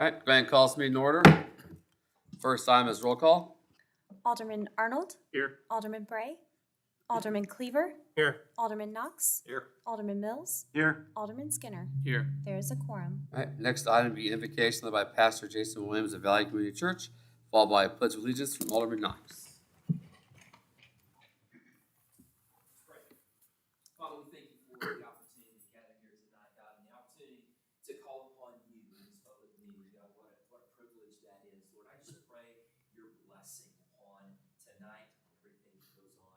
All right, go ahead and call this meeting to order. First item is roll call. Alderman Arnold. Here. Alderman Bray. Alderman Cleaver. Here. Alderman Knox. Here. Alderman Mills. Here. Alderman Skinner. Here. There is a quorum. All right, next item will be invocation led by Pastor Jason Williams of Valley Community Church, followed by a pledge of allegiance from Alderman Knox. Father, we thank you for the opportunity to gather here tonight, God, and the opportunity to call upon you in this public meeting, God. What a privilege that is, Lord. I just pray your blessing upon tonight and everything that goes on.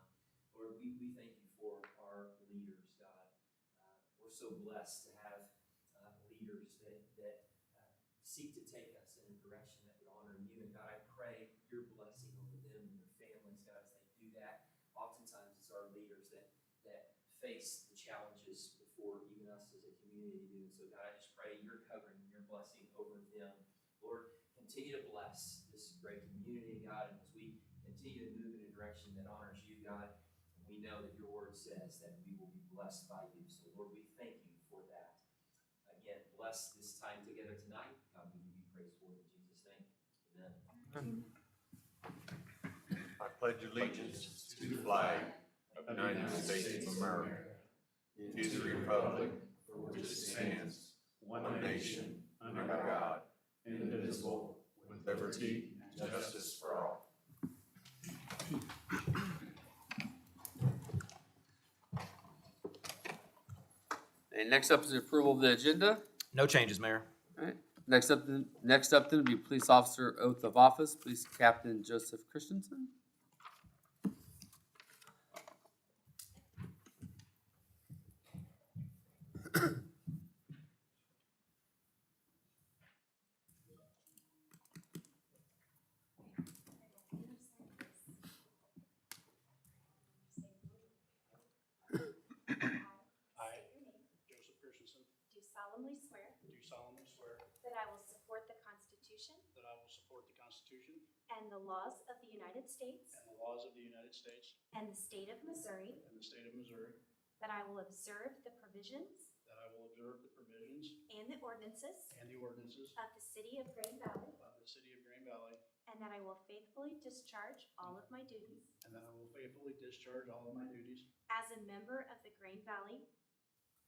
Lord, we thank you for our leaders, God. We're so blessed to have leaders that seek to take us in a direction that would honor you. And God, I pray your blessing over them and their families, God, as they do that. Oftentimes it's our leaders that face the challenges before even us as a community do. So God, I just pray your covering and your blessing over them. Lord, continue to bless this great community, God, and as we continue to move in a direction that honors you, God, we know that your word says that we will be blessed by you. So Lord, we thank you for that. Again, bless this time together tonight. God, we give you praise for it in Jesus' name. Amen. I pledge allegiance to the flag of the United States of America, to the republic for which it stands, one nation, under God, indivisible, with liberty and justice for all. And next up is the approval of the agenda. No changes, Mayor. All right. Next up then will be Police Officer Oath of Office, Police Captain Joseph Christensen. I, Joseph Christensen, Do solemnly swear do solemnly swear that I will support the Constitution that I will support the Constitution and the laws of the United States and the laws of the United States and the state of Missouri, and the state of Missouri, that I will observe the provisions that I will observe the provisions and the ordinances and the ordinances of the city of Grand Valley, of the city of Green Valley, and that I will faithfully discharge all of my duties and that I will faithfully discharge all of my duties as a member of the Grand Valley,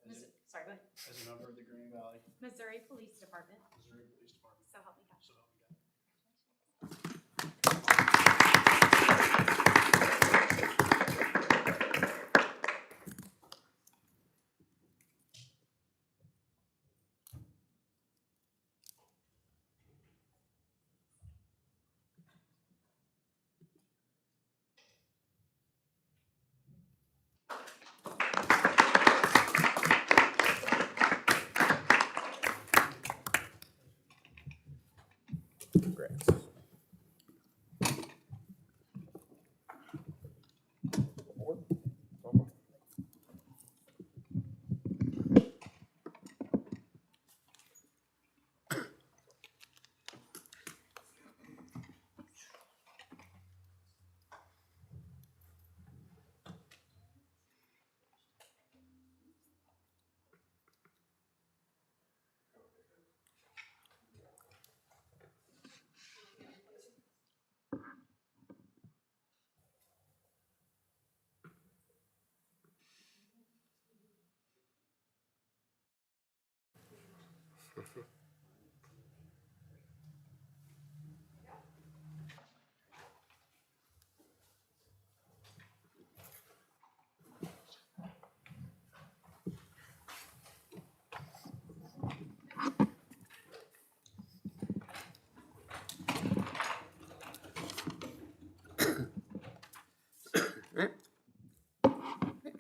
as a, sorry, go ahead, as a member of the Green Valley Missouri Police Department. Missouri Police Department. So help me God. So help me God. Congrats.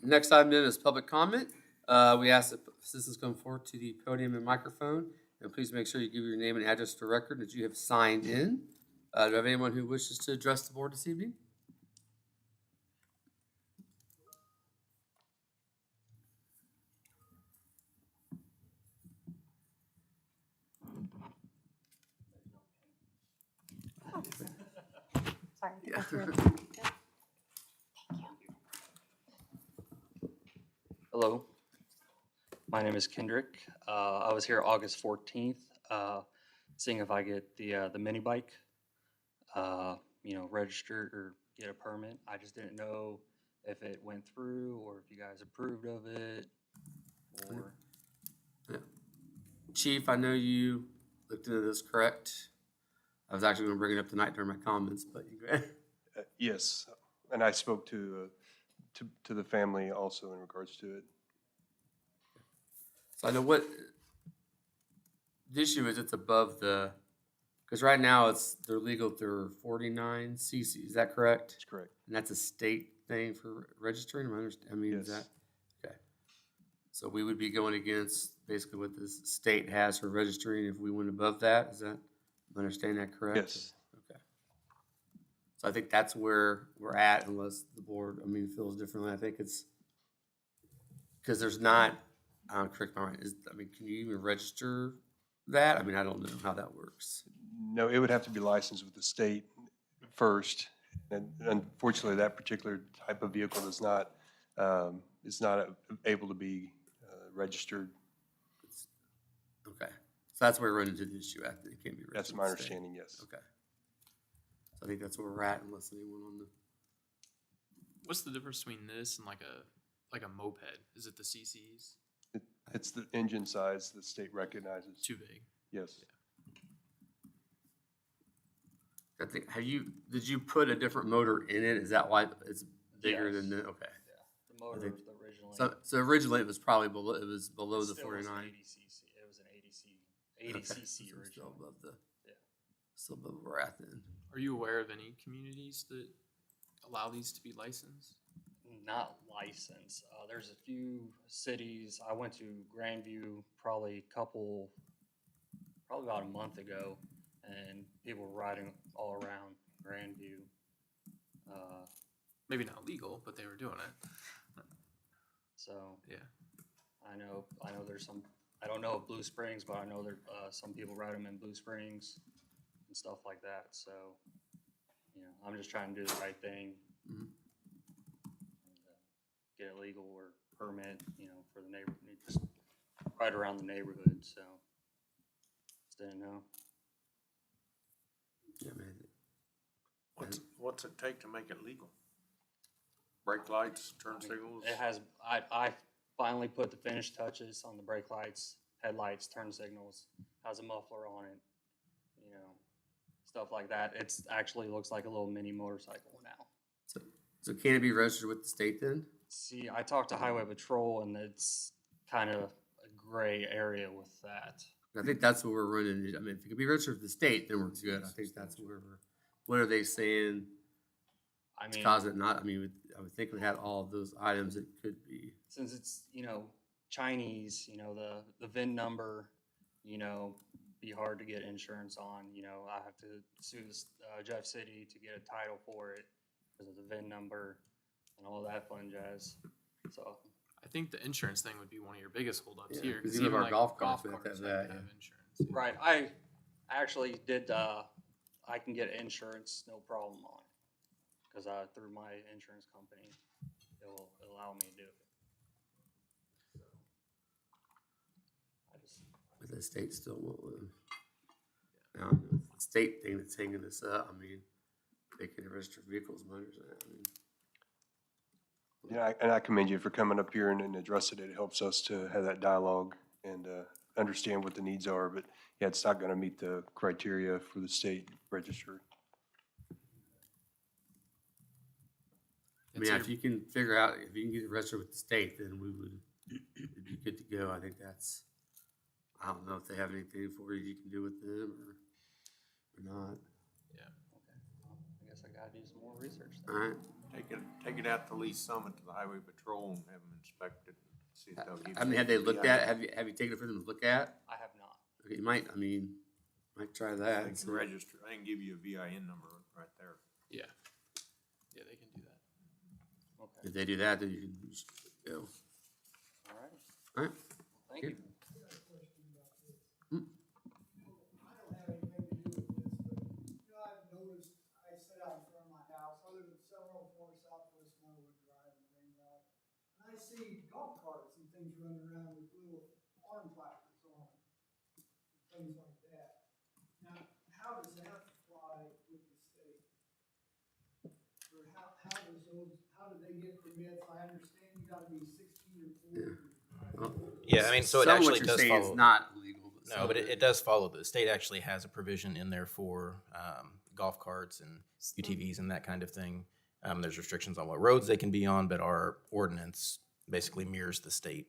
Next item then is public comment. We ask that citizens come forward to the podium and microphone, and please make sure you give your name and address to the record that you have signed in. Do I have anyone who wishes to address the board this evening? Sorry, I got through it. Thank you. Hello, my name is Kendrick. I was here August 14th. seeing if I get the mini bike, registered or get a permit. I just didn't know if it went through or if you guys approved of it or. Chief, I know you looked into this, correct? I was actually gonna bring it up tonight during my comments, but you go ahead. Yes, and I spoke to the family also in regards to it. So I know what the issue is. It's above the, because right now they're legal through 49 cc. Is that correct? That's correct. And that's a state thing for registering. I mean, is Yes. that okay? So we would be going against basically what the state has for registering if we went above that. Is that, am I understanding that correct? Yes. Okay. So I think that's where we're at, unless the board, feels differently. I think it's because there's not. Correct my mind. Can you even register that? I don't know how that works. No, it would have to be licensed with the state first. And unfortunately, that particular type of vehicle is not able to be registered. Okay. So that's where we run into the issue at. It can't be registered. That's my with the state. understanding, yes. Okay. So I think that's where we're at, unless anyone on the. What's the difference between this and like a moped? Is it the CCs? It's the engine size the state recognizes. Too big. Yes. I think, did you put a different motor in it? Is that why it's bigger than Yes. okay. The motor think- originally. So originally it was probably below the still was 49. 80 cc. It was an 80 Okay. cc So it's still originally. above the. Yeah. Still above where we're at then. Are you aware of any communities that allow these to be licensed? Not licensed. There's a few cities. I went to Grandview probably about a month ago, and people were riding all around Grandview. Maybe not legal, but they were doing it. So Yeah. I know there's some. I don't know of Blue Springs, but I know there some people ride them in Blue Springs and stuff like that. So I'm just trying to do the right thing. Mhm. And, get it legal or permit, for the neighborhood, just right around the neighborhood, so. Just didn't know. Yeah, man. What's it take to make it legal? Brake lights, turn I mean, signals? It has, I finally put the finished touches on the brake lights, headlights, turn signals, has a muffler on it, stuff like that. It's actually looks like a little mini motorcycle now. So can it be registered with the state then? See, I talked to Highway Patrol, and it's kind of a gray area with that. I think that's what we're running. If it could be registered with the state, then we're good. I think that's where we're. What are they saying? I It's mean, causing not. I would think we had all of those items. It could be. since it's, Chinese, the VIN number, be hard to get insurance on. I have to sue Jeff City to get a title for it because of the VIN number and all that fun jazz. So, I think the insurance thing would be one of your biggest holdups Yeah, here. 'cause even our golf carts, we have to have that, have yeah. insurance. Yeah. right, I actually did, I can get insurance, no problem on it. Because through my insurance company, it will allow me to do it. So, I just, But the state still won't let them. Now, the state thing that's hanging us up. They can register vehicles, motors. Yeah, and I commend you for coming up here and addressing it. It helps us to have that dialogue and understand what the needs are. But yeah, it's not going to meet the criteria for the state register. It's your- If you can figure out if you can get it registered with the state, then we would it'd be good to go. I think that's. I don't know if they have anything for you can do with them or not. okay, well, I guess I gotta do some more research All then. right. Take it out to Lee Summit to the Highway Patrol and have them inspect it. See if they'll give you. Have they looked at it? VIN. Have you taken it for them to look at? I have not. Okay, you might. Might try that. They and can see. register, they can give you a VIN number right there. Yeah. Yeah, they can do that. Okay, If they do that, then you should go. all right, All right. thank Here. you. I don't have anything to do with this, but, I've noticed, I sit out in front of my house, I live at 704 Southwest Norwood Drive in Green Valley, and I see golf carts and things running around with little arm placards on them, things like that. permits, I understand you gotta be 16 or 40. Well, Yeah, I mean, so it some of what actually you're does saying is follow. not legal. But No, some but of it does follow. The state actually has a provision in there for golf carts and UTVs and that kind of thing. There's restrictions on what roads they can be on, but our ordinance basically mirrors the state.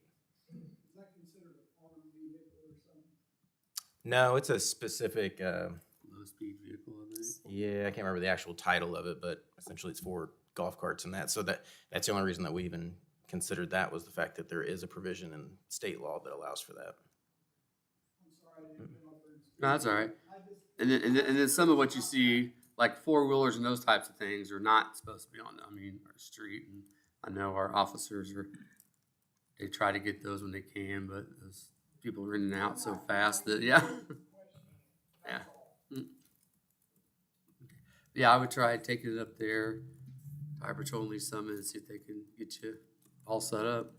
Is that considered a farm vehicle or something? No, it's a specific, low-speed vehicle, I think. yeah, I can't remember the actual title of it, but essentially it's for golf carts and that. So that's the only reason that we even considered that was the fact that there is a provision in state law that allows for that. I'm sorry, I didn't come up there and speak. No, that's all right. I just. And then some of what you see, like four-wheelers and those types of things, are not supposed to be on, our street. And I know our officers they try to get those when they can, but those people are in and out so fast that, yeah. Yeah. Mm. Yeah, I would try taking it up there, Fire Patrol and Lee Summit, and see if they can get you all set up.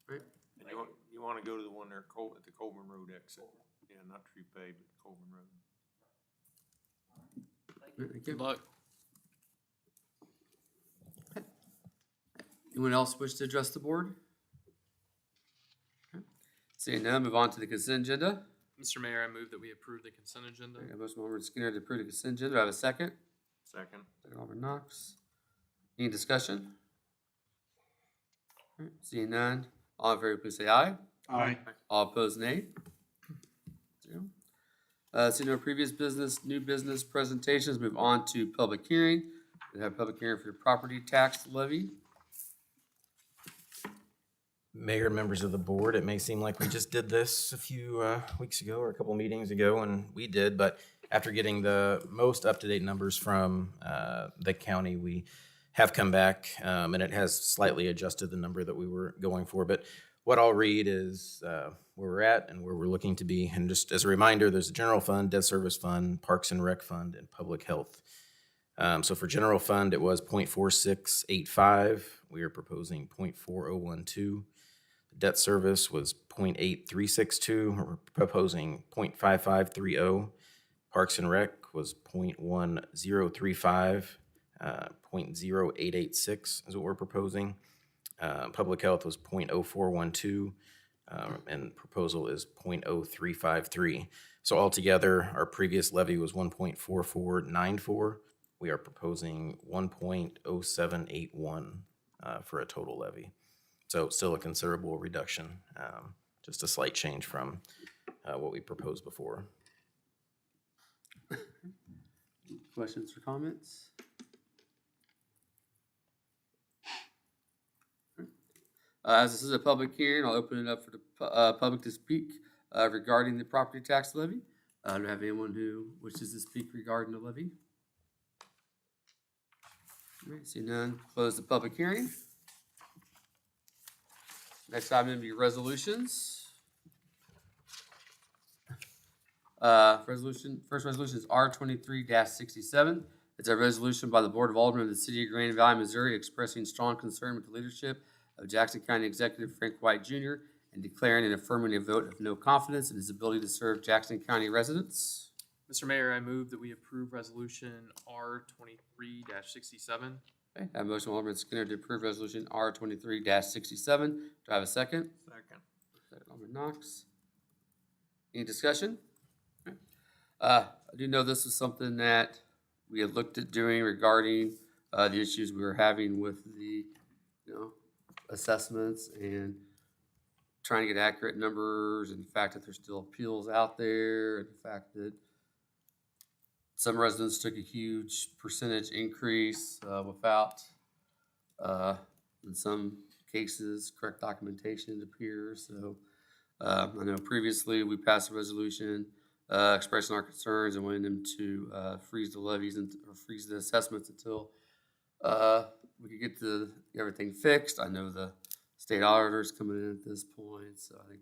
Right? And you want to go to the one there at the Coleman Road exit. Yeah, not Tree Pay, but Coleman Road. Thank you. Good luck. Anyone else wish to address the board? Okay. Seeing none, move on to the consent agenda. Mr. Mayor, I move that we approve the consent agenda. I got a motion by Alderman Skinner to approve the consent agenda. Do I have a second? Second. Second, Alderman Knox. Any discussion? All right, seeing none, all in favor, please say aye. Aye. All opposed, nay. Zero. Seeing no previous business, new business presentations, move on to public hearing. We have a public hearing for the property tax levy. Mayor, members of the board, it may seem like we just did this a few weeks ago or a couple meetings ago, and we did, but after getting the most up-to-date numbers from the county, we have come back, and it has slightly adjusted the number that we were going for. But what I'll read is where we're at and where we're looking to be. And just as a reminder, there's a general fund, debt service fund, parks and rec fund, and public health. So for general fund, it was 0.4685. We are proposing 0.4012. Debt service was 0.8362. We're proposing 0.5530. Parks and Rec was 0.1035. 0.0886 is what we're proposing. Public Health was 0.0412. And proposal is 0.0353. So altogether, our previous levy was 1.4494. We are proposing 1.0781 for a total levy. So still a considerable reduction, just a slight change from what we proposed before. Questions or comments? As this is a public hearing, I'll open it up for the public to speak regarding the property tax levy. Do I have anyone who wishes to speak regarding the levy? All right, see none, close the public hearing. Next item will be resolutions. First resolution is R23-67. It's a resolution by the Board of Aldermen of the City of Grand Valley, Missouri, expressing strong concern with the leadership of Jackson County Executive Frank White Jr. and declaring an affirmative vote of no confidence in his ability to serve Jackson County residents. Mr. Mayor, I move that we approve resolution R23-67. Okay, I have a motion by Alderman Skinner to approve resolution R23-67. Do I have a second? Second. Second, Alderman Knox. Any discussion? Okay. I do know this is something that we had looked at doing regarding the issues we were having with the, assessments and trying to get accurate numbers, and the fact that there's still appeals out there, and the fact that some residents took a huge percentage increase without, in some cases, correct documentation, it appears. So I know previously we passed a resolution expressing our concerns and wanting them to freeze the levies or freeze the assessments until we could get everything fixed. I know the state auditor's coming in at this point, so I think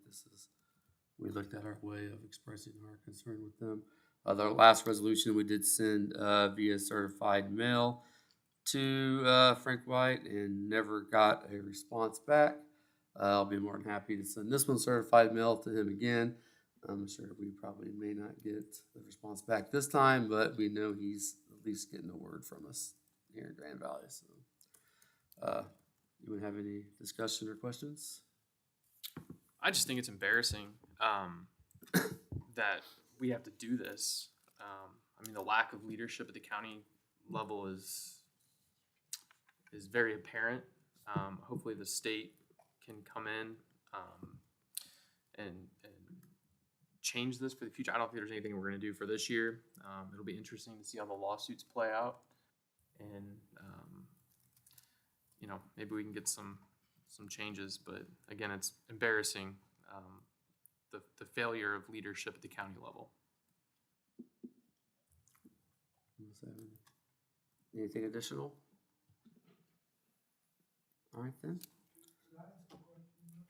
we looked at our way of expressing our concern with them. The last resolution we did send via certified mail to Frank White and never got a response back. I'll be more than happy to send this one certified mail to him again. I'm sure we probably may not get the response back this time, but we know he's at least getting a word from us here in Grand Valley. So Anyone have any discussion or questions? I just think it's embarrassing that we have to do this. I mean, the lack of leadership at the county level is very apparent. Hopefully, the state can come in and change this for the future. I don't think there's anything we're going to do for this year. It'll be interesting to see how the lawsuits play out, and maybe we can get some changes. But again, it's embarrassing, the failure of leadership at the county level. Anything additional? All right then. Can I ask a question about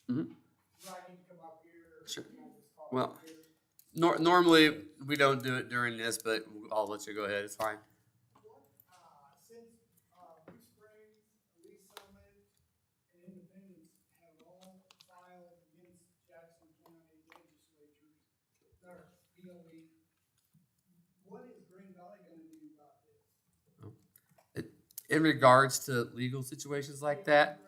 that? Mm-hmm. Do I need to come up here? Sure. Can I just talk Well, up here? Normally, we don't do it during this, but I'll let you go ahead. It's fine. Since Blue Springs, Lee Summit, and Independence have all filed against Jackson County legislatures, their DOE, what is Green Valley gonna do about this? In regards to legal situations like that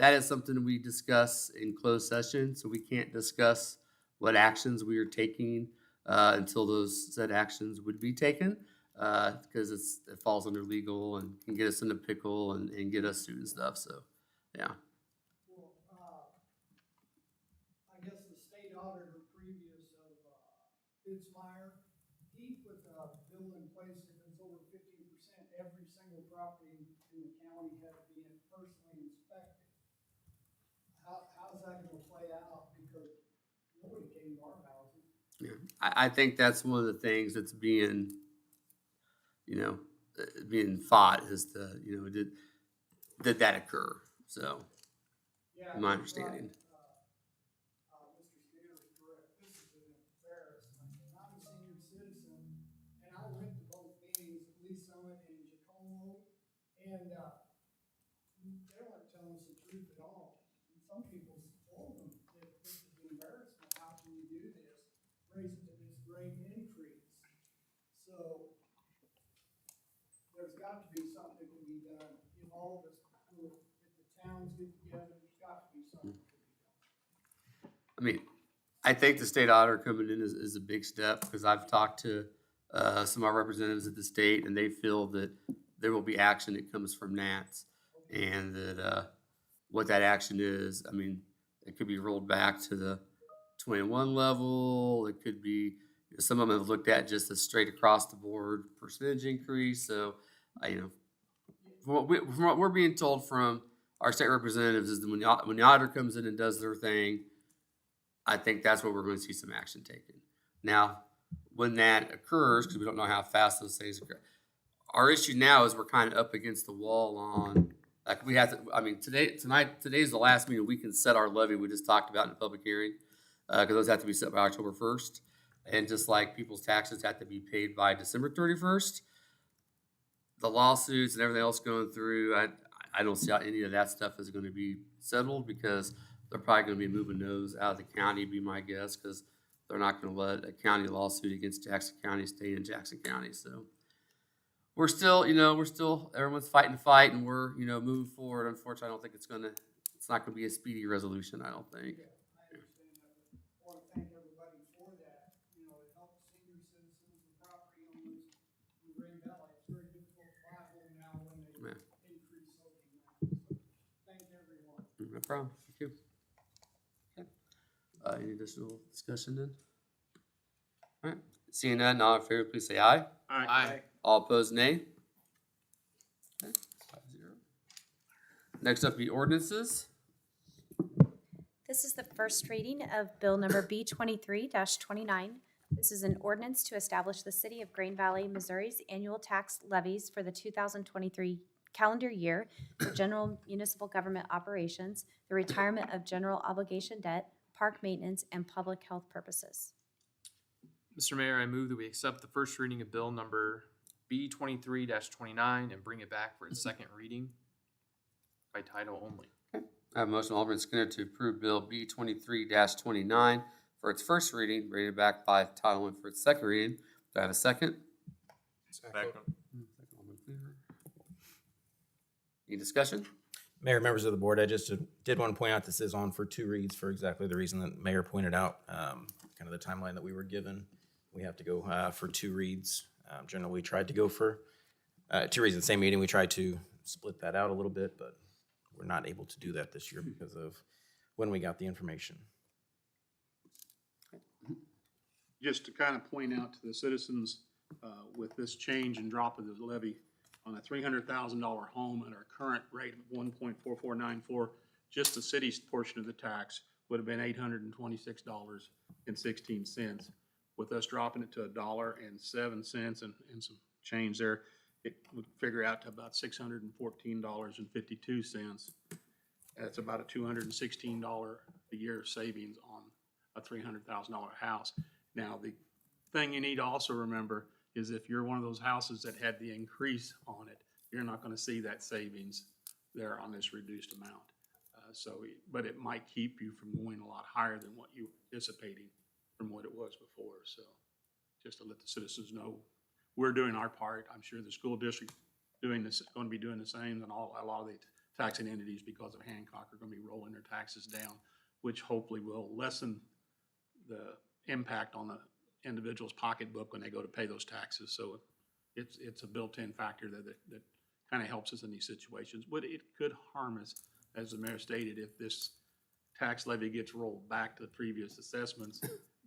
is something we discuss in closed session, so we can't discuss what actions we are taking until those said actions would be taken, because it falls under legal and can get us in a pickle and get us sued and stuff, so, yeah. Well, I guess the state auditor previous of Fitzmyer, he put a bill in place if it's over 15%, every single property in the county had to be personally inspected. How's that gonna play out? Because nobody came to our houses. Yeah, I think that's one of the things that's being fought is did that occur? So, Yeah, my that's understanding. right. Mr. Skinner is correct. This is an embarrassment. I'm a senior citizen, and I went to both meetings, Lee Summit and Jacomo, and they weren't telling us the truth at all. And some people told them that this is an embarrassment. How can you do this? Raise it to this great increase. So there's got to be something that can be done. If all of us, if the towns get together, there's got to be something that can be done. I mean, I think the state auditor coming in is a big step, because I've talked to some of our representatives at the state, and they feel that there will be action that comes from NATS, and that what that action is, I mean, it could be rolled back to the 21 level. It could be, some of them have looked at just a straight across the board percentage increase. So, from what we're being told from our state representatives is that when the auditor comes in and does their thing, I think that's where we're going to see some action taken. Now, when that occurs, because we don't know how fast those things occur, our issue now is we're kind of up against the wall on, like, we have to, I mean, today's the last meeting we can set our levy we just talked about in the public hearing, because those have to be set by October 1st. And just like people's taxes have to be paid by December 31st, the lawsuits and everything else going through, I don't see how any of that stuff is going to be settled, because they're probably going to be moving those out of the county, be my guess, because they're not going to let a county lawsuit against Jackson County stay in Jackson County. So we're still, everyone's fighting the fight, and we're, moving forward. Unfortunately, I don't think it's not going to be a speedy resolution, I don't think. Yeah, I understand that, but I want to thank everybody for that. It helps senior citizens and property owners in Green Valley. It's very difficult to buy a home now when they Yeah. increase so dramatically. So thank everyone. No problem. Thank you. Okay. Any additional discussion then? All right. Seeing none, all in favor, please say aye. Aye. All opposed, nay. Okay, 5-0. Next up, be ordinances. This is the first reading of Bill number B-23-29. This is an ordinance to establish the City of Green Valley, Missouri's annual tax levies for the 2023 calendar year for general municipal government operations, the retirement of general obligation debt, park maintenance, and public health purposes. Mr. Mayor, I move that we accept the first reading of bill number B-23-29 and bring it back for its second reading by title only. I have a motion, Alderman Skinner, to approve Bill B-23-29 for its first reading, bring it back by title only for its second reading. Do I have a second? Second. Second, Alderman Cleaver. Any discussion? Mayor, members of the board, I just did want to point out this is on for 2 reads for exactly the reason that Mayor pointed out, kind of the timeline that we were given. We have to go for 2 reads. Generally, we tried to go for 2 reads in the same meeting. We tried to split that out a little bit, but we're not able to do that this year because of when we got the information. Just to kind of point out to the citizens, with this change and drop of the levy on a $300,000 home at our current rate of 1.4494, just the city's portion of the tax would have been $826.16. With us dropping it to $1.07 and some change there, it would figure out to about $614.52. That's about a $216 a year savings on a $300,000 house. Now, the thing you need to also remember is if you're one of those houses that had the increase on it, you're not gonna see that savings there on this reduced amount. But it might keep you from going a lot higher than what you were anticipating from what it was before. So just to let the citizens know, we're doing our part. I'm sure the school district doing this, gonna be doing the same, and a lot of the taxing entities because of Hancock are gonna be rolling their taxes down, which hopefully will lessen the impact on the individual's pocketbook when they go to pay those taxes. So it's a built-in factor that kind of helps us in these situations. But it could harm us, as the mayor stated, if this tax levy gets rolled back to the previous assessments.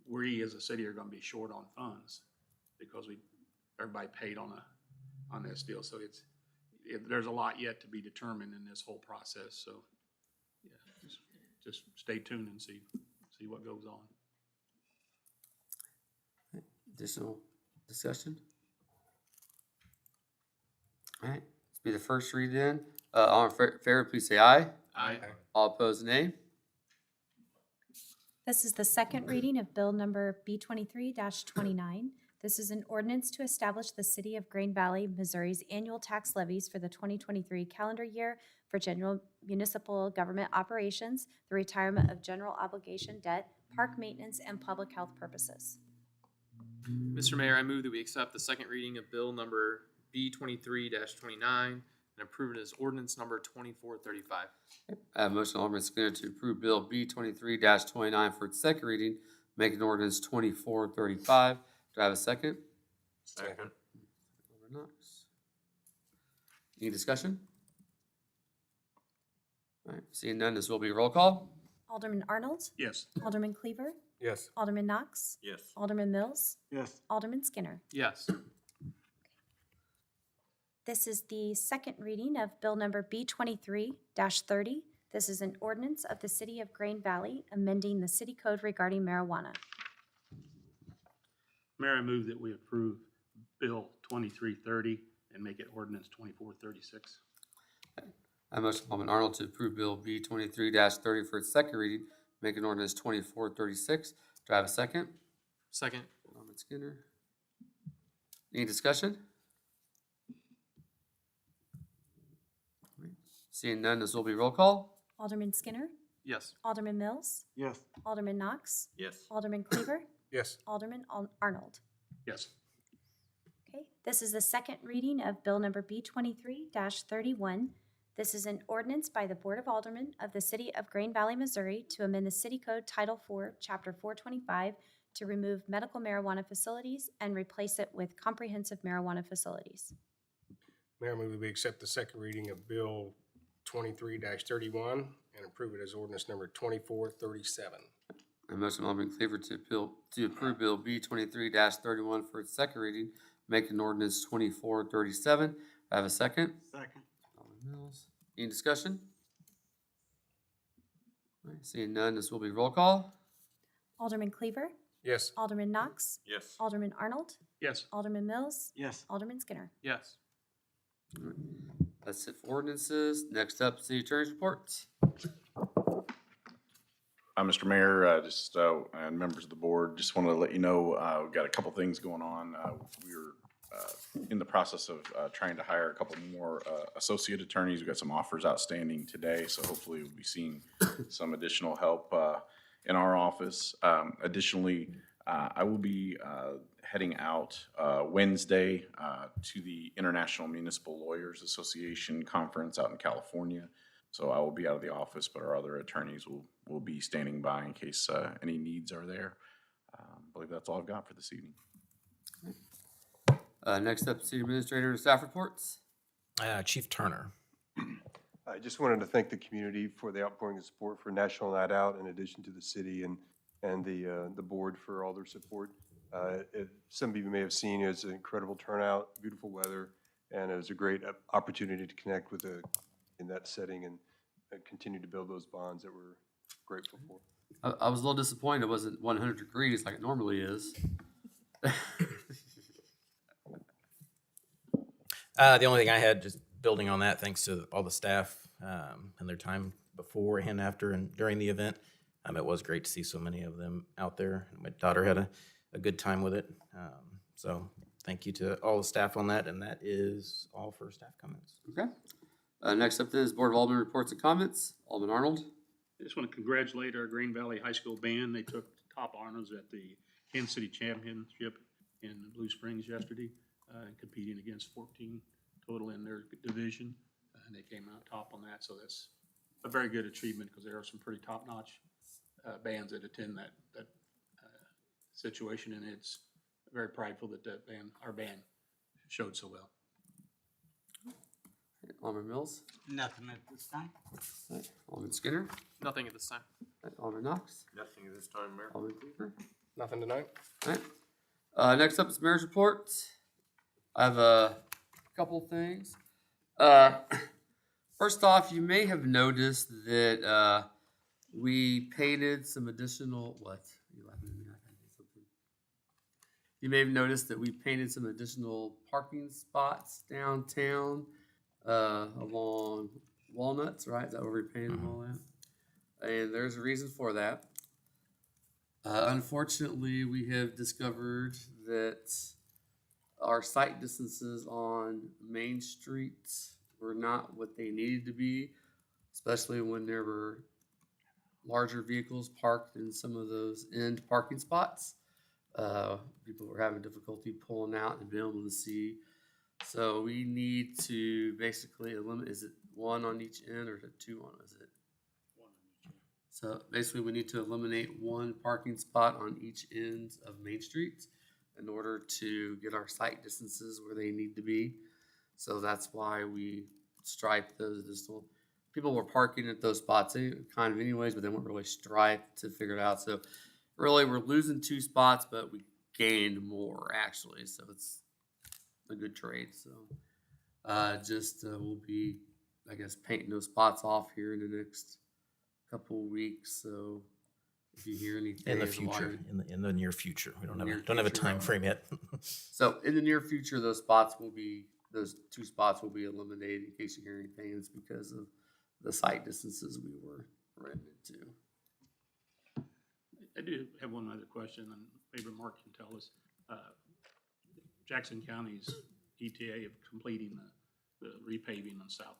We as a city are going to be short on funds because everybody paid on this deal. So there's a lot yet to be determined in this whole process. So yeah, just stay tuned and see what goes on. Additional discussion? All right, let's be the first read then. All in favor, please say aye. Aye. All opposed, nay. This is the second reading of Bill number B23-29. This is an ordinance to establish the City of Green Valley, Missouri's annual tax levies for the 2023 calendar year for general municipal government operations, the retirement of general obligation debt, park maintenance, and public health purposes. Mr. Mayor, I move that we accept the second reading of bill number B23-29 and approve it as ordinance number 2435. I have a motion, Alderman Skinner, to approve Bill B23-29 for its second reading, making ordinance 2435. Do I have a second? Second. Alderman Knox. Any discussion? All right, seeing none, this will be a roll call. Alderman Arnold, Yes. Alderman Cleaver, Yes. Alderman Knox, Yes. Alderman Mills, Yes. Alderman Skinner. Yes. This is the second reading of Bill number B23-30. This is an ordinance of the City of Green Valley amending the city code regarding marijuana. Mayor, I move that we approve Bill 2330 and make it ordinance 2436. I have a motion, Alderman Arnold, to approve Bill B23-30 for its second reading, making ordinance 2436. Do I have a second? Second. Alderman Skinner. Any discussion? Seeing none, this will be roll call. Alderman Skinner, Yes. Alderman Mills, Yes. Alderman Knox, Yes. Alderman Cleaver, Yes. Alderman Arnold. Yes. Okay, this is the second reading of Bill number B23-31. This is an ordinance by the Board of Aldermen of the City of Green Valley, Missouri to amend the City Code Title 4, Chapter 425 to remove medical marijuana facilities and replace it with comprehensive marijuana facilities. Mayor, I move that we accept the second reading of Bill 23-31 and approve it as ordinance number 2437. A motion, Alderman Cleaver, to approve Bill B23-31 for its second reading, making ordinance 2437. I have a second. Second. Alderman Mills. Any discussion? All right, seeing none, this will be roll call. Alderman Cleaver, Yes. Alderman Knox, Yes. Alderman Arnold, Yes. Alderman Mills, Yes. Alderman Skinner. Yes. That's it for ordinances. Next up, city attorney's reports. Mr. Mayor, and members of the board, just wanted to let you know, we've got a couple things going on. We're in the process of trying to hire a couple more associate attorneys. We've got some offers outstanding today, so hopefully we'll be seeing some additional help in our office. Additionally, I will be heading out Wednesday to the International Municipal Lawyers Association Conference out in California. So I will be out of the office, but our other attorneys will be standing by in case any needs are there. I believe that's all I've got for this evening. Next up, city administrator and staff reports. Chief Turner. I just wanted to thank the community for the outpouring of support for National Night Out, in addition to the city and the board for all their support. Some of you may have seen, it was an incredible turnout, beautiful weather, and it was a great opportunity to connect with in that setting and continue to build those bonds that we're grateful for. I was a little disappointed it wasn't 100 degrees like it normally is. The only thing I had, just building on that, thanks to all the staff and their time before and after and during the event. It was great to see so many of them out there. My daughter had a good time with it. So thank you to all the staff on that, and that is all for staff comments. Okay. Next up then is Board of Aldermen reports and comments. Alderman Arnold. I just want to congratulate our Green Valley High School band. They took top honors at the Kansas City Championship in Blue Springs yesterday, competing against 14 total in their division, and they came out top on that. So that's a very good achievement because there are some pretty top-notch bands that attend that situation, and it's very prideful that our band showed so well. Alderman Mills. Nothing at this time. Alderman Skinner. Nothing at this time. Alderman Knox. Nothing at this time, Mayor. Alderman Cooper. Nothing tonight? Next up is mayor's report. I have a couple things. First off, you may have noticed that we painted some additional, what? You laughing at me like I did something? You may have noticed that we painted some additional parking spots downtown along Walnuts, right? Is that where we painted them all at? And there's a reason for that. Unfortunately, we have discovered that our sight distances on Main Street were not what they needed to be, especially when there were larger vehicles parked in some of those end parking spots. People were having difficulty pulling out and being able to see. So we need to basically eliminate, is it one on each end or is it two on, is it? So basically we need to eliminate one parking spot on each end of Main Street in order to get our sight distances where they need to be. So that's why we striped those additional. People were parking at those spots kind of anyways, but they weren't really striped to figure it out. So really we're losing two spots, but we gained more actually. So it's a good trade. So we'll be, I guess, painting those spots off here in the next couple of weeks. So if you hear anything In the future, in the near future, we don't have a time frame yet. So in the near future, those two spots will be eliminated in case you hear anything. It's because of the sight distances we were running into. I do have one other question, and maybe Mark can tell us. Jackson County's ETA of completing the repaving on South.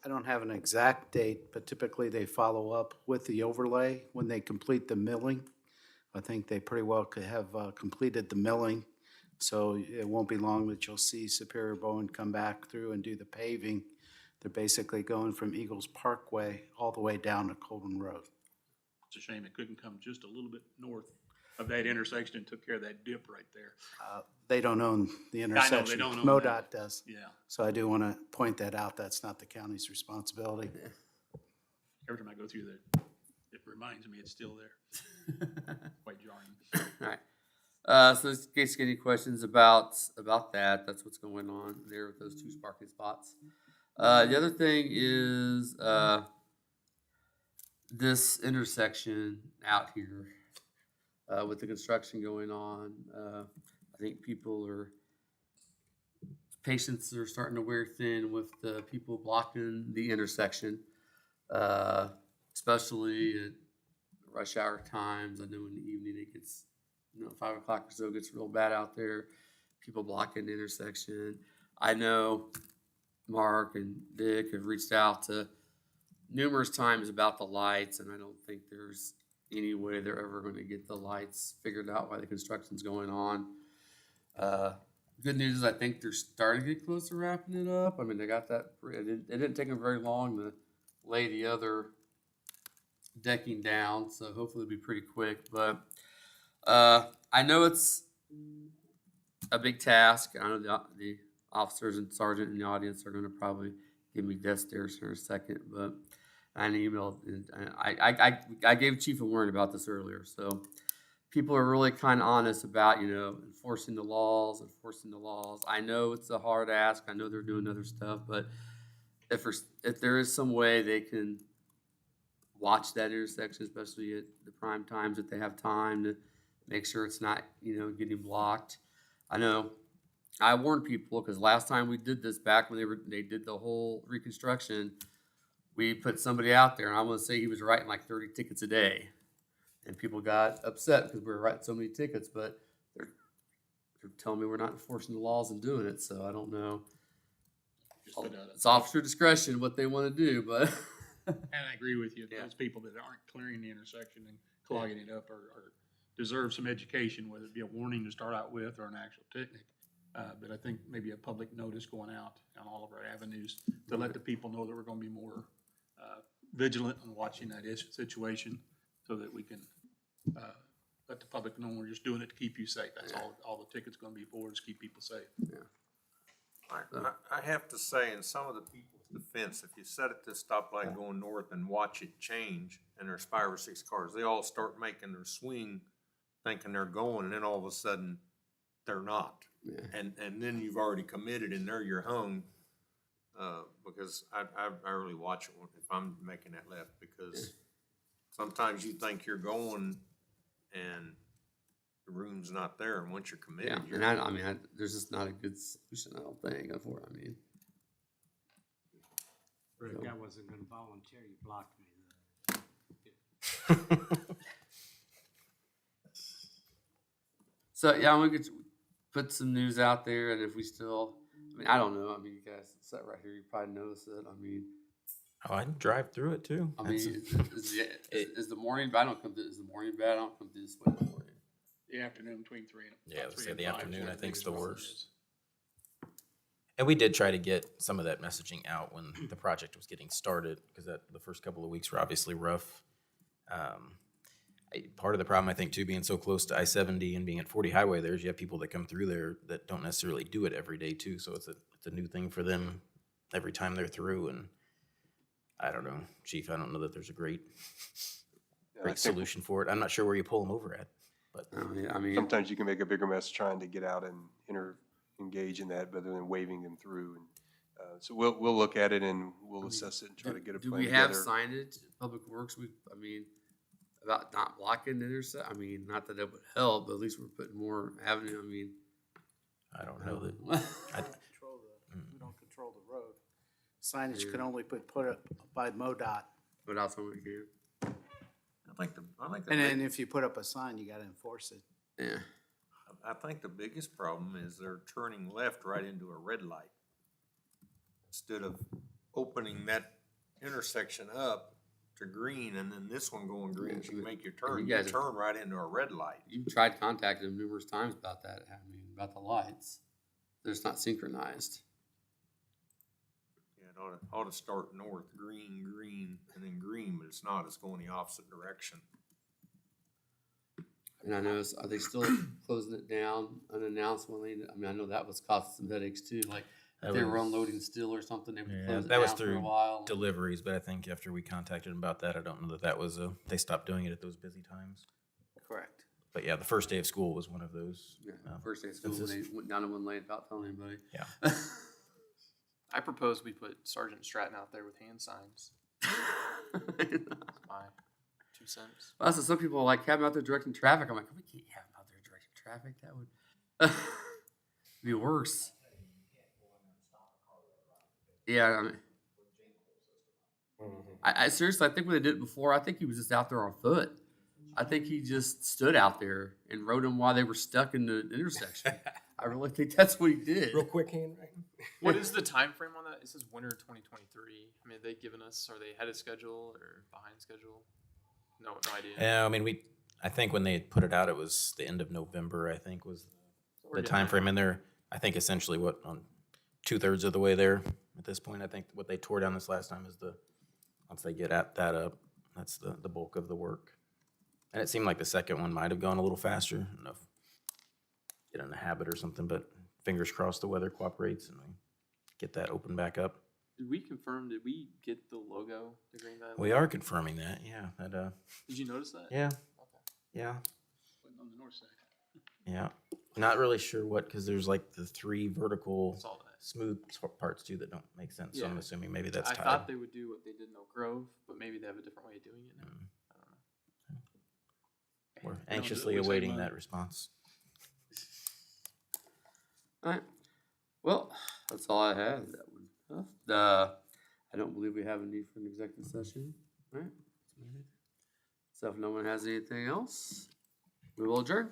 I don't have an exact date, but typically they follow up with the overlay when they complete the milling. I think they pretty well could have completed the milling, so it won't be long that you'll see Superior Bowen come back through and do the paving. They're basically going from Eagles Parkway all the way down to Colton Road. It's a shame it couldn't come just a little bit north of that intersection and took care of that dip right there. They don't own the intersection. don't own MoDOT that. does. Yeah. So I do want to point that out. That's not the county's responsibility. Every time I go through there, it reminds me it's still there. Quite jarring. All right. So in case you get any questions about that, that's what's going on there with those two parking spots. The other thing is this intersection out here with the construction going on. I think patience are starting to wear thin with the people blocking the intersection, especially at rush hour times. I know in the evening it gets, 5 o'clock or so, it gets real bad out there. People blocking the intersection. I know Mark and Dick have reached out to numerous times about the lights, and I don't think there's any way they're ever going to get the lights figured out while the construction's going on. Good news is I think they're starting to get close to wrapping it up. I mean, they got that. It didn't take them very long to lay the other decking down, so hopefully it'll be pretty quick. But I know it's a big task. I know the officers and sergeant in the audience are going to probably give me death stares in a second, but I emailed and I gave Chief a warning about this earlier. So people are really kind of honest about, enforcing the laws. I know it's a hard ask. I know they're doing other stuff, but if there is some way they can watch that intersection, especially at the prime times that they have time to make sure it's not, getting blocked. I know I warned people because last time we did this back when they did the whole reconstruction, we put somebody out there, and I want to say he was writing like 30 tickets a day, and people got upset because we were writing so many tickets. But they're telling me we're not enforcing the laws and doing it, so I don't know. It's officer discretion what they want to do, but And I agree with you. Yeah. Those people that aren't clearing the intersection and clogging it up are deserve some education, whether it be a warning to start out with or an actual ticket. But I think maybe a public notice going out on all of our avenues to let the people know that we're going to be more vigilant on watching that situation so that we can let the public know we're just doing it to keep you safe. That's all the ticket's going to be for, is keep people safe. I have to say, in some of the people's defense, if you set at this stoplight going north and watch it change, and there's 5 or 6 cars, they all start making their swing, thinking they're going, and then all of a sudden, they're not. Yeah. And then you've already committed, and there you're hung, because I really watch it if I'm making that left, because sometimes you think you're going, and the room's not there, and once you're committed, and there's just not a good solution, I don't think. Rick, I wasn't gonna volunteer, you blocked me. So yeah, we could put some news out there, and if we still, I don't know. You guys sit right here, you probably notice it. Oh, I drive through it too. Is the morning? I don't come to. Is the morning bad? I don't come to this way in the morning. The afternoon between 3 and Yeah, let's say the 5 afternoon, is I the think, is the biggest problem worst. is. And we did try to get some of that messaging out when the project was getting started, because the first couple of weeks were obviously rough. Part of the problem, I think, too, being so close to I-70 and being at 40 Highway, you have people that come through there that don't necessarily do it every day, too. So it's a new thing for them every time they're through. And I don't know, Chief, I don't know that there's a great solution for it. I'm not sure where you pull them over at. But sometimes you can make a bigger mess trying to get out and engage in that rather than waving them through. And so we'll look at it and we'll assess it and try to get a plan Do we have together. signage, Public Works? About not blocking the intersection. Not that it would help, but at least we're putting more avenue. I don't know that. We don't control the road. Signage can only put up by MoDOT. But also we can. I think the And then if you put up a sign, you gotta enforce it. Yeah. I think the biggest problem is they're turning left right into a red light. Instead of opening that intersection up to green, and then this one going green, so you make your turn, you turn right into a red light. You've tried contacting them numerous times about that, about the lights. They're just not synchronized. Yeah, it ought to start north, green, and then green, but it's not, it's going the opposite direction. And I know, are they still closing it down unannounced when I know that was causing some headaches too, like if they were unloading steel or something, they would close it that was down for a through while. deliveries, but I think after we contacted them about that, I don't know that was they stopped doing it at those busy times. Correct. But yeah, the first day of school was one of those. Yeah, first day of school when they went down to one lane without telling anybody. Yeah. I propose we put Sergeant Stratton out there with hand signs. That's my 2 cents. Well, so some people like have him out there directing traffic. I'm like, we can't have him out there directing traffic. That would be worse. Yeah, I seriously, I think when they did it before, I think he was just out there on foot. I think he just stood out there and rode them while they were stuck in the intersection. I really think that's what he did. Real quick handwriting. What is the time frame on that? It says winter 2023. I mean, have they given us, are they ahead of schedule or behind schedule? No idea. Yeah, I mean, I think when they put it out, it was the end of November, I think was We're the getting time there. frame. And they're, I think essentially on 2/3 of the way there at this point. I think what they tore down this last time is once they get at that up, that's the bulk of the work. And it seemed like the second one might have gone a little faster. I don't know if get in the habit or something, but fingers crossed the weather cooperates and we get that open back up. Did we confirm, did we get the logo, the Green Valley? We are confirming that, yeah. Did you notice that? Yeah, Okay. yeah, On the north side. yeah. Not really sure what, because there's like the 3 vertical Saw that. smooth parts too that don't make sense. So I'm Yeah. assuming maybe that's I tied. thought they would do what they did in Oak Grove, but maybe they have a different way of doing it now. I don't know. We're it anxiously looks like awaiting mine. that response. All right. Well, that's all I had. That one. I don't believe we have a need for an executive session. All right. So if no one has anything else, we will adjourn.